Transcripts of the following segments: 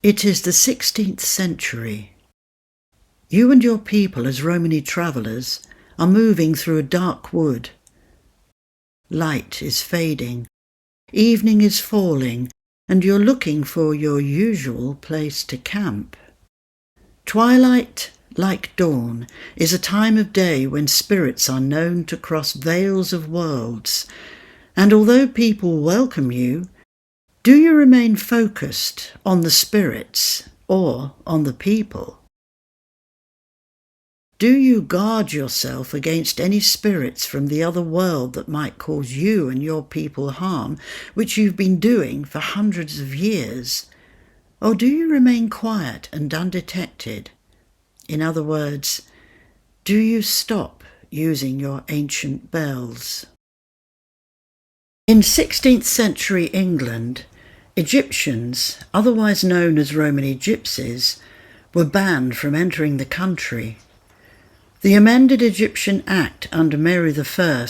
It is the 16th century. You and your people as Romani travellers are moving through a dark wood. Light is fading, evening is falling, and you're looking for your usual place to camp. Twilight, like dawn, is a time of day when spirits are known to cross veils of worlds, and although people welcome you, do you remain focused on the spirits or on the people? Do you guard yourself against any spirits from the other world that might cause you and your people harm, which you've been doing for hundreds of years? Or do you remain quiet and undetected? In other words, do you stop using your ancient bells? In 16th century England, Egyptians, otherwise known as Romani Gypsies, were banned from entering the country. The amended Egyptian Act under Mary I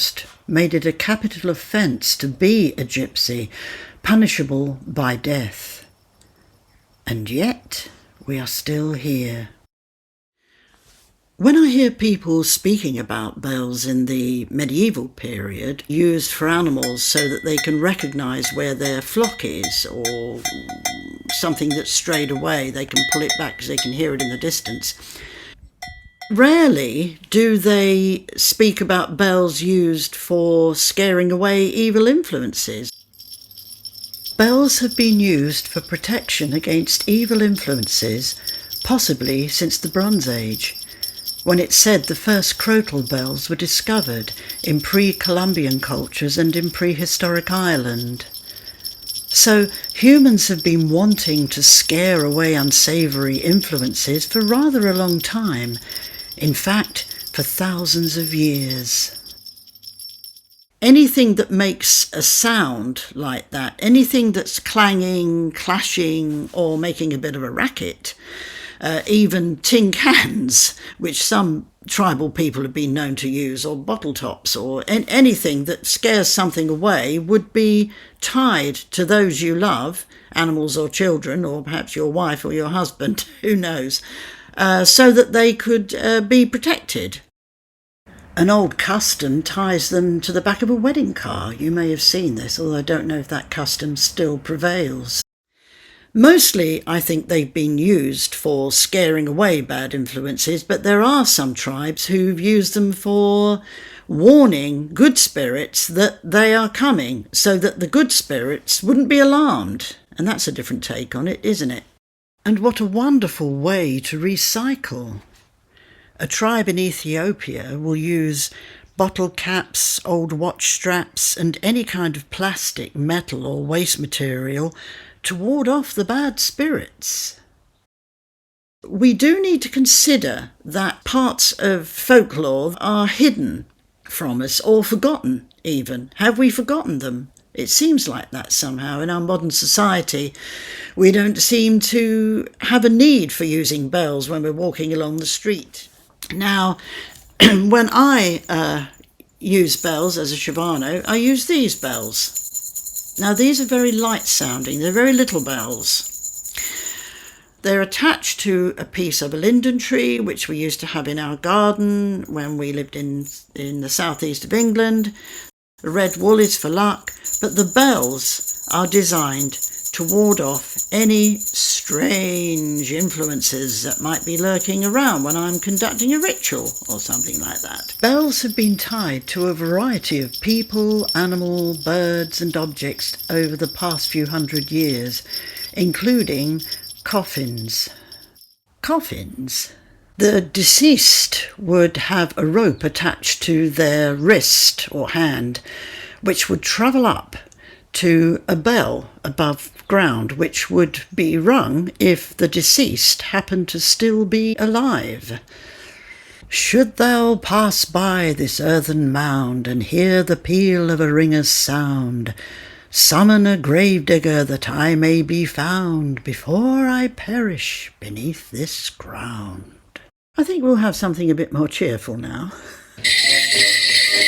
made it a capital offence to be a gypsy, punishable by death. And yet we are still here. When I hear people speaking about bells in the medieval period used for animals so that they can recognise where their flock is or something that's strayed away, they can pull it back because they can hear it in the distance. Rarely do they speak about bells used for scaring away evil influences. Bells have been used for protection against evil influences, possibly since the Bronze Age, when it's said the first crotal bells were discovered in pre-Columbian cultures and in prehistoric Ireland. So humans have been wanting to scare away unsavoury influences for rather a long time, in fact, for thousands of years. Anything that makes a sound like that, anything that's clanging, clashing, or making a bit of a racket, even tin cans, which some tribal people have been known to use, or bottle tops, or anything that scares something away would be tied to those you love, animals or children, or perhaps your wife or your husband, who knows, so that they could be protected. An old custom ties them to the back of a wedding car. You may have seen this, although I don't know if that custom still prevails. Mostly, I think they've been used for scaring away bad influences, but there are some tribes who've used them for warning good spirits that they are coming, so that the good spirits wouldn't be alarmed. And that's a different take on it, isn't it? And what a wonderful way to recycle. A tribe in Ethiopia will use bottle caps, old watch straps, and any kind of plastic, metal, or waste material to ward off the bad spirits. We do need to consider that parts of folklore are hidden from us or forgotten even. Have we forgotten them? It seems like that somehow in our modern society. We don't seem to have a need for using bells when we're walking along the street. Now, when I use bells as a Shavano, I use these bells. Now these are very light sounding, they're very little bells. They're attached to a piece of a linden tree, which we used to have in our garden when we lived in the southeast of England. The red wool is for luck, but the bells are designed to ward off any strange influences that might be lurking around when I'm conducting a ritual or something like that. Bells have been tied to a variety of people, animal, birds and objects over the past few hundred years, including coffins. Coffins? The deceased would have a rope attached to their wrist or hand, which would travel up to a bell above ground, which would be rung if the deceased happened to still be alive. Should thou pass by this earthen mound and hear the peal of a ringer's sound, summon a gravedigger that I may be found before I perish beneath this ground. I think we'll have something a bit more cheerful now.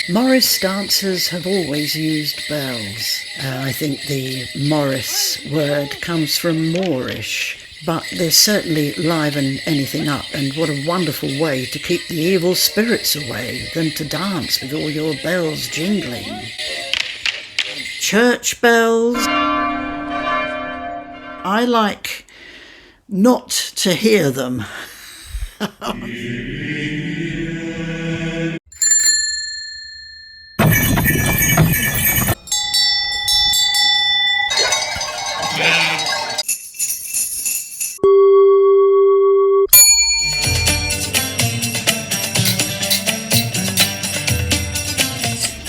Morris dancers have always used bells. I think the Morris word comes from Moorish, but they certainly liven anything up, and what a wonderful way to keep the evil spirits away than to dance with all your bells jingling. Church bells. I like not to hear them. A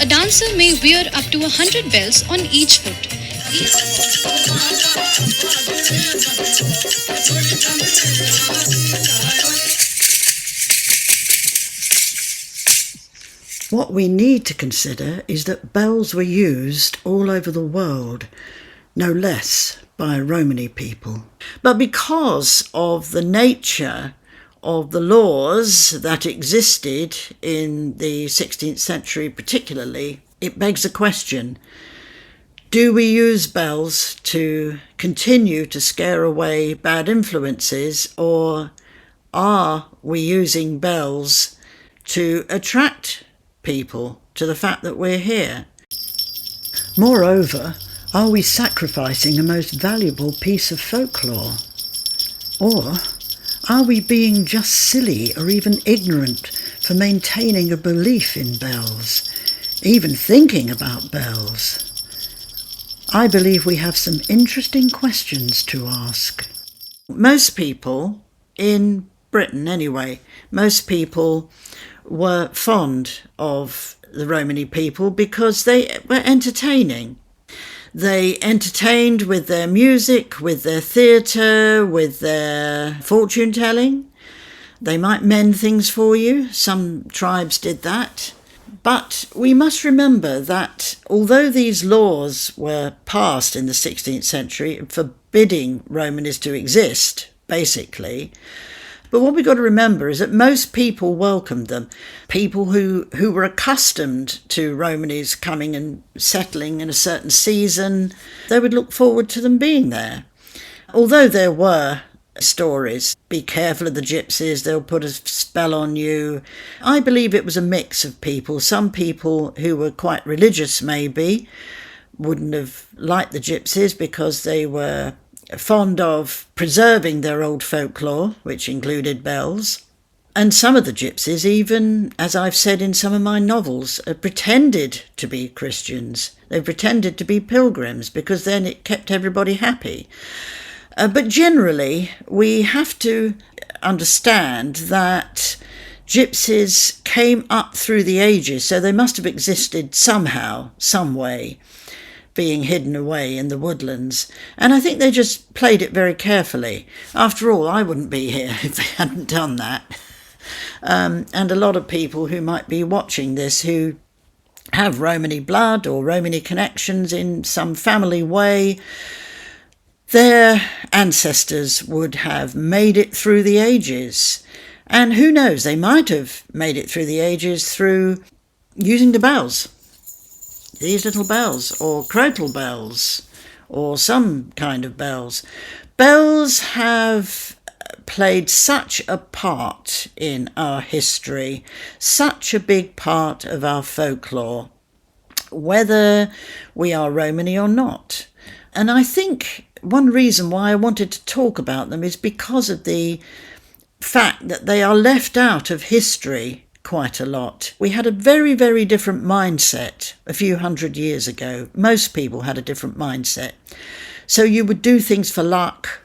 dancer may wear up to 100 bells on each foot. What we need to consider is that bells were used all over the world, no less by Romani people. But because of the nature of the laws that existed in the 16th century particularly, it begs the question, do we use bells to continue to scare away bad influences, or are we using bells to attract people to the fact that we're here? Moreover, are we sacrificing a most valuable piece of folklore? Or are we being just silly or even ignorant for maintaining a belief in bells, even thinking about bells? I believe we have some interesting questions to ask. Most people, in Britain anyway, most people were fond of the Romani people because they were entertaining. They entertained with their music, with their theatre, with their fortune telling. They might mend things for you. Some tribes did that. But we must remember that although these laws were passed in the 16th century forbidding Romanis to exist, basically, but what we've got to remember is that most people welcomed them. People who were accustomed to Romanis coming and settling in a certain season, they would look forward to them being there. Although there were stories, be careful of the gypsies, they'll put a spell on you. I believe it was a mix of people. Some people who were quite religious maybe wouldn't have liked the gypsies because they were fond of preserving their old folklore, which included bells. And some of the gypsies, even, as I've said in some of my novels, pretended to be Christians. They pretended to be pilgrims because then it kept everybody happy. But generally, we have to understand that gypsies came up through the ages, so they must have existed somehow, some way, being hidden away in the woodlands. And I think they just played it very carefully. After all, I wouldn't be here if they hadn't done that. And a lot of people who might be watching this who have Romani blood or Romani connections in some family way, their ancestors would have made it through the ages. And who knows, they might have made it through the ages through using the bells. These little bells, or crotal bells, or some kind of bells. Bells have played such a part in our history, such a big part of our folklore, whether we are Romani or not. And I think one reason why I wanted to talk about them is because of the fact that they are left out of history quite a lot. We had a very, very different mindset a few hundred years ago. Most people had a different mindset. So you would do things for luck.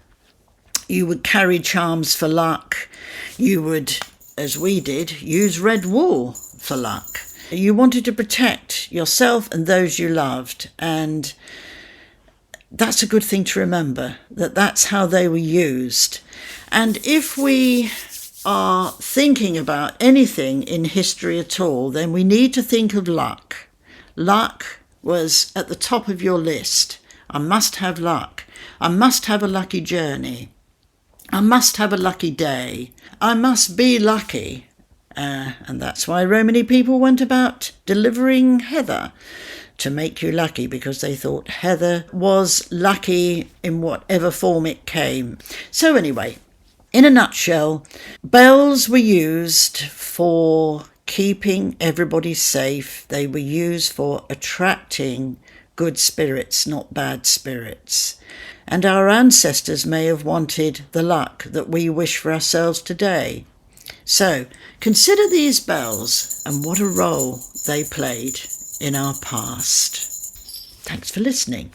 You would carry charms for luck. You would, as we did, use red wool for luck. You wanted to protect yourself and those you loved. And that's a good thing to remember, that that's how they were used. And if we are thinking about anything in history at all, then we need to think of luck. Luck was at the top of your list. I must have luck. I must have a lucky journey. I must have a lucky day. I must be lucky. And that's why Romani people went about delivering heather to make you lucky, because they thought heather was lucky in whatever form it came. So anyway, in a nutshell, bells were used for keeping everybody safe. They were used for attracting good spirits, not bad spirits. And our ancestors may have wanted the luck that we wish for ourselves today. So consider these bells and what a role they played in our past. Thanks for listening.